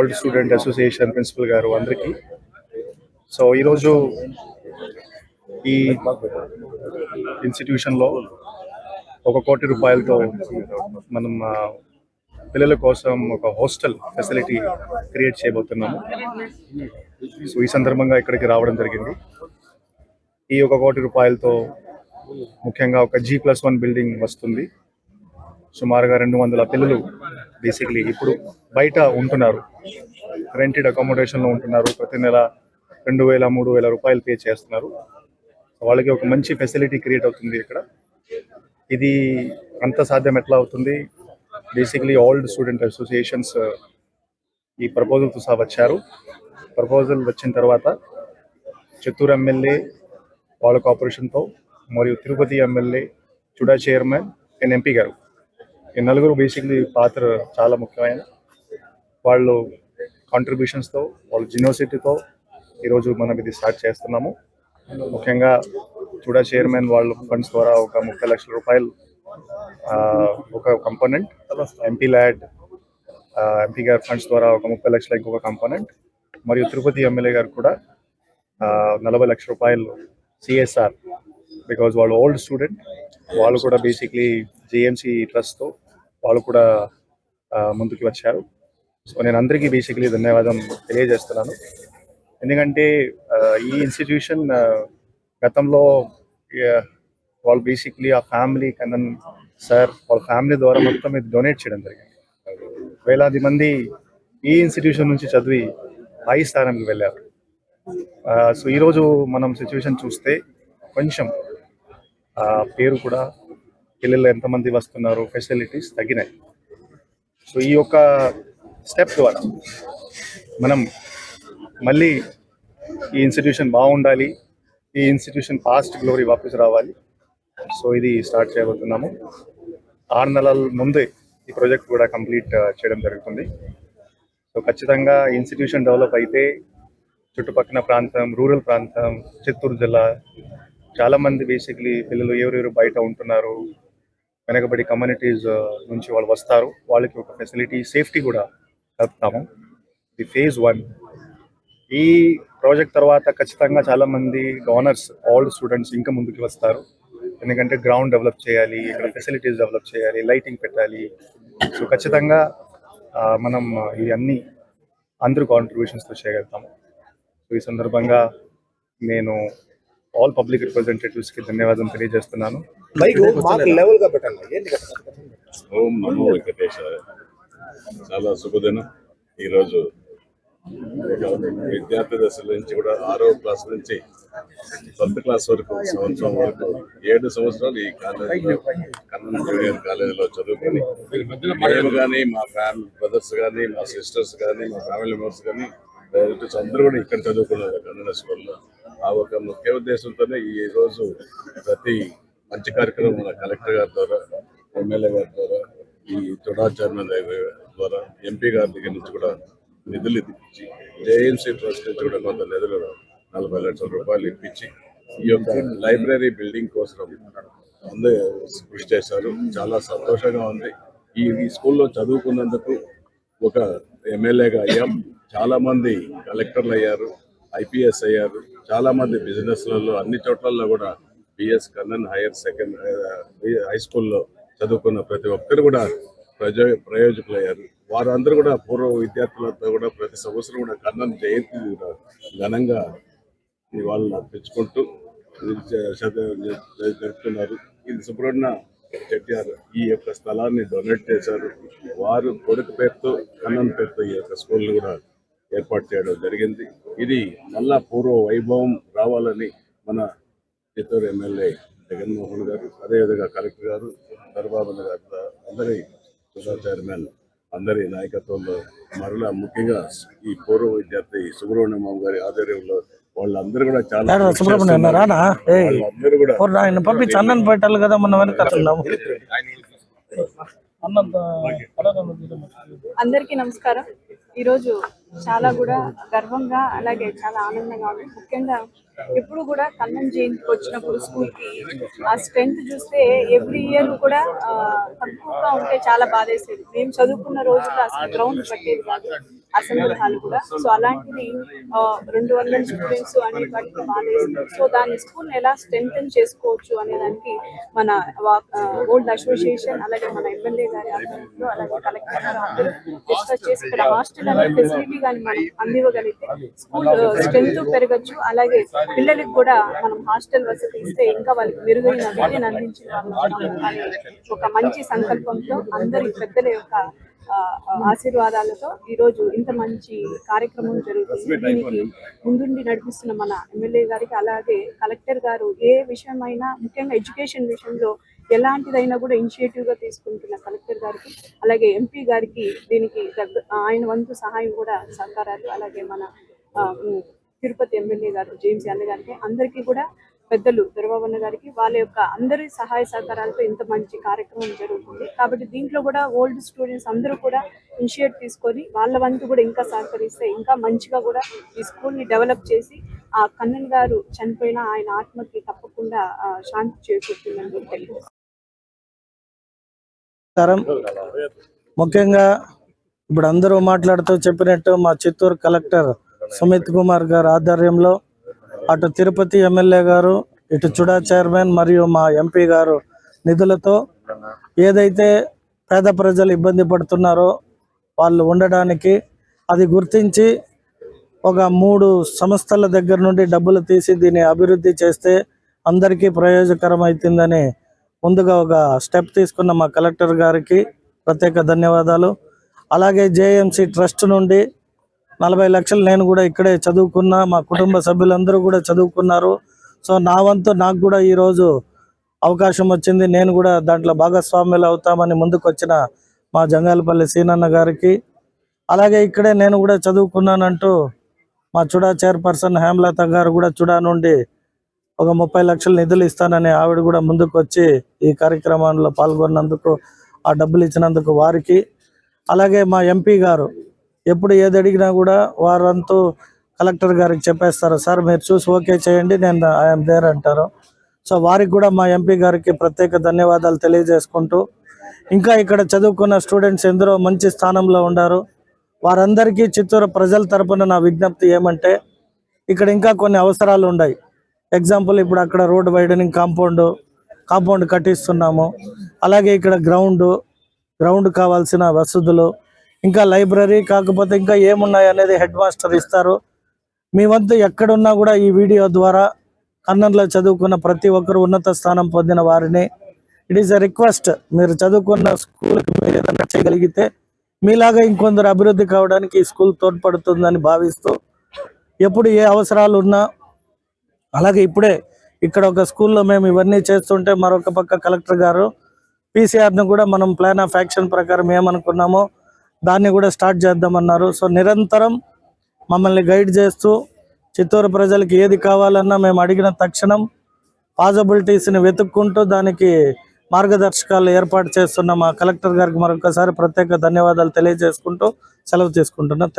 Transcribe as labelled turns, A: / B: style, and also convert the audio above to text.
A: All student association principal గారు అందరికీ. So ఈరోజు ఈ ఇన్స్టిట్యూషన్లో 1 కోటి రూపాయలతో మనం పిల్లల కోసం ఒక హాస్టల్ ఫెసిలిటీ క్రియేట్ చేయబోతున్నాము. సో ఈ సందర్భంగా ఇక్కడికి రావడం జరిగింది. ఈ 1 కోటి రూపాయలతో ముఖ్యంగా ఒక G+1 బిల్డింగ్ వస్తుంది. సుమారుగా 200 పిల్లలు బేసిక్లీ ఇప్పుడు బయట ఉంటున్నారు, రెంటెడ్ అకామిడేషన్లో ఉంటున్నారు. ప్రతి నెల 2,000-3,000 రూపాయలు పే చేస్తున్నారు. వాళ్ళకి ఒక మంచి ఫెసిలిటీ క్రియేట్ అవుతుంది ఇక్కడ. ఇది అంత సాధ్యం ఎట్లా అవుతుంది? బేసిక్లీ ఆల్ స్టూడెంట్ అసోసియేషన్స్ ఈ ప్రపోజల్తో సహా వచ్చారు. ప్రపోజల్ వచ్చిన తర్వాత చిత్తూరు ఎమ్మెల్యే వాళ్ళ కోఆపరేషన్తో మరియు తిరుపతి ఎమ్మెల్యే చుడా చైర్మన్ అండ్ ఎంపీ గారు, ఈ నలుగురు బేసిక్లీ పాత్ర చాలా ముఖ్యమైన. వాళ్ళు కాంట్రిబ్యూషన్స్తో, వాళ్ళ జినోసిటీతో ఈరోజు మనం ఇది స్టార్ట్ చేస్తున్నాము. ముఖ్యంగా చుడా చైర్మన్ వాళ్ళ ఫండ్స్ ద్వారా ఒక 30 లక్షల రూపాయలు ఒక కంపోనెంట్, ఎంపీ గారి ఫండ్స్ ద్వారా ఒక 30 లక్షల ఇంకొక కంపోనెంట్, మరియు తిరుపతి ఎమ్మెల్యే గారు కూడా 40 లక్షల రూపాయలు సిఎస్ఆర్. బికాజ్ వాళ్ళు ఓల్డ్ స్టూడెంట్, వాళ్ళు కూడా బేసిక్లీ జేఎంసీ ట్రస్ట్తో వాళ్ళు కూడా ముందుకు వచ్చారు. సో నేను అందరికీ బేసిక్లీ ధన్యవాదం తెలియజేస్తున్నాను. ఎందుకంటే ఈ ఇన్స్టిట్యూషన్ గతంలో వాళ్ళు బేసిక్లీ ఆ ఫ్యామిలీ కన్నన్ సార్ వాళ్ళ ఫ్యామిలీ ద్వారా మొత్తం ఇది డొనేట్ చేయడం జరిగింది. వేలాది మంది ఈ ఇన్స్టిట్యూషన్ నుంచి చదివి పై స్థానానికి వెళ్ళారు. సో ఈరోజు మనం సిచ్యువేషన్ చూస్తే కొంచెం పేరు కూడా, పిల్లలు ఎంతమంది వస్తున్నారు, ఫెసిలిటీస్ తగ్గినాయి. సో ఈ యొక్క స్టెప్ ద్వారా మనం మళ్ళీ ఈ ఇన్స్టిట్యూషన్ బాగుండాలి, ఈ ఇన్స్టిట్యూషన్ పాస్ట్ గ్లోరీ వాపస్ రావాలి. సో ఇది స్టార్ట్ చేయబోతున్నాము. 6 నెలల ముందే ఈ ప్రాజెక్ట్ కూడా కంప్లీట్ చేయడం జరుగుతుంది. సో ఖచ్చితంగా ఇన్స్టిట్యూషన్ డెవలప్ అయితే చుట్టుపక్కల ప్రాంతం, రూరల్ ప్రాంతం, చిత్తూరు జిల్లా చాలామంది బేసిక్లీ పిల్లలు ఎవరెవరు బయట ఉంటున్నారు, వెనకబడి కమ్యూనిటీస్ నుంచి వాళ్ళు వస్తారు. వాళ్ళకి ఒక ఫెసిలిటీ, సేఫ్టీ కూడా కలుపుతాము. ఇది ఫేజ్ 1. ఈ ప్రాజెక్ట్ తర్వాత ఖచ్చితంగా చాలామంది డోనర్స్, ఆల్ స్టూడెంట్స్ ఇంకా ముందుకు వస్తారు. ఎందుకంటే గ్రౌండ్ డెవలప్ చేయాలి, ఇక్కడ ఫెసిలిటీస్ డెవలప్ చేయాలి, లైటింగ్ పెట్టాలి. సో ఖచ్చితంగా మనం ఇవన్నీ అందరూ కాంట్రిబ్యూషన్స్తో చేయగలుగుతాము. సో ఈ సందర్భంగా నేను ఆల్ పబ్లిక్ రిప్రజెంటేటివ్స్కి ధన్యవాదం తెలియజేస్తున్నాను.
B: ఓం నమో వెంకటేశాయ. చాలా శుభదినం. ఈరోజు విద్యార్థి దశల నుంచి కూడా 6వ క్లాస్ నుంచి 10th క్లాస్ వరకు, సంవత్సరం వరకు 7 సంవత్సరాలు ఈ కాలేజీలో, కన్నన్ జూనియర్ కాలేజీలో చదువుకొని మేము కానీ, మా ఫ్యామిలీ బ్రదర్స్ కానీ, మా సిస్టర్స్ కానీ, మా ఫ్యామిలీ మెంబర్స్ కానీ, రిలేటివ్స్ అందరూ కూడా ఇక్కడ చదువుకున్నారు కన్నడ స్కూల్లో. ఆ ఒక ముఖ్య ఉద్దేశంతోనే ఈ రోజు ప్రతి మంచి కార్యక్రమం మన కలెక్టర్ గారి ద్వారా, ఎమ్మెల్యే గారి ద్వారా, ఈ చుడా చైర్మన్ ద్వారా, ఎంపీ గారి దగ్గర నుంచి కూడా నిధులు ఇప్పించి, జేఎంసీ ట్రస్ట్ నుంచి కూడా కొంత నిధులు 40 లక్షల రూపాయలు ఇప్పించి ఈ యొక్క లైబ్రరీ బిల్డింగ్ కోసం అందరూ కృషి చేశారు. చాలా సంతోషంగా ఉంది. ఈ స్కూల్లో చదువుకున్నందుకు ఒక ఎమ్మెల్యేగా అయ్యాం, చాలా మంది కలెక్టర్లు అయ్యారు, ఐపీఎస్ అయ్యారు, చాలా మంది బిజినెస్లలో అన్ని చోట్లలో కూడా బిఎస్ కన్నన్ హై స్కూల్లో చదువుకున్న ప్రతి ఒక్కరు కూడా ప్రయోజకులయ్యారు. వారందరూ కూడా పూర్వ విద్యార్థులతో కూడా ప్రతి సంవత్సరం కూడా కన్నన్ జయంతి కూడా ఘనంగా నివాళులు అర్పించుకుంటూ జరుపుతున్నారు. ఇది సుబ్రహ్మణ్య చెట్టియార్ ఈ యొక్క స్థలాన్ని డొనేట్ చేశారు. వారు కొడుకు పేరుతో, కన్నన్ పేరుతో ఈ యొక్క స్కూల్ని కూడా ఏర్పాటు చేయడం జరిగింది. ఇది మళ్ళా పూర్వ వైభవం రావాలని మన చిత్తూరు ఎమ్మెల్యే జగన్మోహన్ గారు, అదేవిధంగా కలెక్టర్ గారు, చంద్రబాబు గారు, అందరి చుడా చైర్మన్ అందరి నాయకత్వంలో, మరలా ముఖ్యంగా ఈ పూర్వ విద్యార్థి సుబ్రహ్మణ్యం గారి ఆధ్వర్యంలో వాళ్ళందరూ కూడా చాలా వాళ్ళందరూ కూడా
C: పంపించి అన్నం పెట్టాలి కదా, మన వెనక
D: అందరికీ నమస్కారం. ఈరోజు చాలా కూడా గర్వంగా, అలాగే చాలా ఆనందంగా ఉంది. ముఖ్యంగా ఎప్పుడు కూడా కన్నన్ జయంతికి వచ్చినప్పుడు స్కూల్కి ఆ స్ట్రెంత్ చూస్తే ఎవ్రీ ఇయర్ కూడా తక్కువగా ఉంటే చాలా బాధేసేది. మేము చదువుకున్న రోజుల్లో అసలు గ్రౌండ్ పట్టేది కాదు. అసెంబ్లీ హాల్ కూడా. సో అలాంటిది 200 స్టూడెంట్స్ అనే వాటికి బాగా. సో దాని స్కూల్ ఎలా స్ట్రెంథెన్ చేసుకోవచ్చు అనే దానికి మన ఓల్డ్ అసోసియేషన్ అలాగే మన ఎమ్మెల్యే గారి ఆధ్వర్యంలో అలాగే కలెక్టర్ గారు అందరూ డిస్కస్ చేసి ఇక్కడ హాస్టల్ అనే ఫెసిలిటీ కానీ మనం అందివ్వగలిగితే స్కూల్ స్ట్రెంత్ పెరగచ్చు. అలాగే పిల్లలకి కూడా మనం హాస్టల్ వసతి ఇస్తే ఇంకా వాళ్ళకి మెరుగైన విద్యను అందించిన అనే ఒక మంచి సంకల్పంతో అందరి పెద్దల యొక్క ఆశీర్వాదాలతో ఈ రోజు ఇంత మంచి కార్యక్రమం జరుగుతుంది. దీనికి ముందుండి నడిపిస్తున్న మన ఎమ్మెల్యే గారికి అలాగే కలెక్టర్ గారు ఏ విషయమైనా ముఖ్యంగా ఎడ్యుకేషన్ విషయంలో ఎలాంటిదైనా కూడా ఇనిషియేటివ్ గా తీసుకుంటున్న కలెక్టర్ గారికి అలాగే ఎంపీ గారికి దీనికి ఆయన వంతు సహాయం కూడా సహకారాలు అలాగే మన తిరుపతి ఎమ్మెల్యే గారు జేమ్స్ అన్న గారికి అందరికీ కూడా పెద్దలు దొరబాబన్న గారికి వాళ్ళ యొక్క అందరి సహాయ సహకారాలతో ఇంత మంచి కార్యక్రమం జరుగుతుంది. కాబట్టి దీంట్లో కూడా ఓల్డ్ స్టూడెంట్స్ అందరూ కూడా ఇనిషియేట్ తీసుకొని వాళ్ళ వంతు కూడా ఇంకా సహకరిస్తే ఇంకా మంచిగా కూడా ఈ స్కూల్ని డెవలప్ చేసి ఆ కన్నన్ గారు చనిపోయిన ఆయన ఆత్మకి తప్పకుండా శాంతి చేకూరుతుందని తెలియదు.
C: ముఖ్యంగా ఇప్పుడు అందరూ మాట్లాడుతూ చెప్పినట్టు మా చిత్తూరు కలెక్టర్ సుమిత్ కుమార్ గారి ఆధ్వర్యంలో అటు తిరుపతి ఎమ్మెల్యే గారు ఇటు చుడా చైర్మన్ మరియు మా ఎంపీ గారు నిధులతో ఏదైతే పేద ప్రజలు ఇబ్బంది పడుతున్నారో వాళ్ళు ఉండడానికి అది గుర్తించి ఒక 3 సంస్థల దగ్గర నుండి డబ్బులు తీసి దీన్ని అభివృద్ధి చేస్తే అందరికీ ప్రయోజకరం అవుతుందని ముందుగా ఒక స్టెప్ తీసుకున్న మా కలెక్టర్ గారికి ప్రత్యేక ధన్యవాదాలు. అలాగే జేఎంసీ ట్రస్ట్ నుండి 40 లక్షలు నేను కూడా ఇక్కడే చదువుకున్నా, మా కుటుంబ సభ్యులందరూ కూడా చదువుకున్నారు. సో నా వంతు నాకు కూడా ఈరోజు అవకాశం వచ్చింది, నేను కూడా దాంట్లో భాగస్వామ్యులు అవుతామని ముందుకు వచ్చిన మా జంగాలపల్లి సీనన్న గారికి, అలాగే ఇక్కడే నేను కూడా చదువుకున్నానంటూ మా చుడా చైర్పర్సన్ హేమలత గారు కూడా చుడా నుండి ఒక 30 లక్షలు నిధులు ఇస్తానని ఆవిడ కూడా ముందుకు వచ్చి ఈ కార్యక్రమంలో పాల్గొన్నందుకు ఆ డబ్బులు ఇచ్చినందుకు వారికి, అలాగే మా ఎంపీ గారు ఎప్పుడు ఏది అడిగినా కూడా వారంతా కలెక్టర్ గారికి చెప్పేస్తారు, సార్ మీరు చూసి ఓకే చేయండి నేను ఐఎమ్ దేర్ అంటారు. సో వారికి కూడా మా ఎంపీ గారికి ప్రత్యేక ధన్యవాదాలు తెలియజేసుకుంటూ, ఇంకా ఇక్కడ చదువుకున్న స్టూడెంట్స్ ఎందరో మంచి స్థానంలో ఉన్నారు. వారందరికీ చిత్తూరు ప్రజల తరపున నా విజ్ఞప్తి ఏమంటే ఇక్కడ ఇంకా కొన్ని అవసరాలు ఉన్నాయి. ఎగ్జాంపుల్ ఇప్పుడు అక్కడ రోడ్ వైడనింగ్ కాంపౌండ్ కట్టిస్తున్నాము. అలాగే ఇక్కడ గ్రౌండ్ కావాల్సిన వసతులు, ఇంకా లైబ్రరీ, కాకపోతే ఇంకా ఏమున్నాయి అనేది హెడ్ మాస్టర్ ఇస్తారు. మీ వంతు ఎక్కడున్నా కూడా ఈ వీడియో ద్వారా కన్నన్లో చదువుకున్న ప్రతి ఒక్కరు ఉన్నత స్థానం పొందిన వారిని ఇట్ ఈస్ ఎ రిక్వెస్ట్, మీరు చదువుకున్న స్కూల్కి మీరు ఏదైనా చేయగలిగితే మీలాగా ఇంకొందరు అభివృద్ధి కావడానికి ఈ స్కూల్ తోడ్పడుతుందని భావిస్తూ, ఎప్పుడు ఏ అవసరాలు ఉన్నా, అలాగే ఇప్పుడే ఇక్కడ ఒక స్కూల్లో మేము ఇవన్నీ చేస్తుంటే మరొక పక్క కలెక్టర్ గారు పీసీఆర్ను కూడా మనం ప్లాన్ ఆఫ్ యాక్షన్ ప్రకారం ఏమనుకున్నామో దాన్ని కూడా స్టార్ట్ చేద్దామన్నారు. సో నిరంతరం మమ్మల్ని గైడ్ చేస్తూ చిత్తూరు ప్రజలకు ఏది కావాలన్నా మేము అడిగిన తక్షణం పాసిబిలిటీస్ని వెతుక్కుంటూ దానికి మార్గదర్శకాలు ఏర్పాటు చేస్తున్న మా కలెక్టర్ గారికి మరొకసారి ప్రత్యేక ధన్యవాదాలు తెలియజేసుకుంటూ సెలవు తీసుకుంటున్నాం.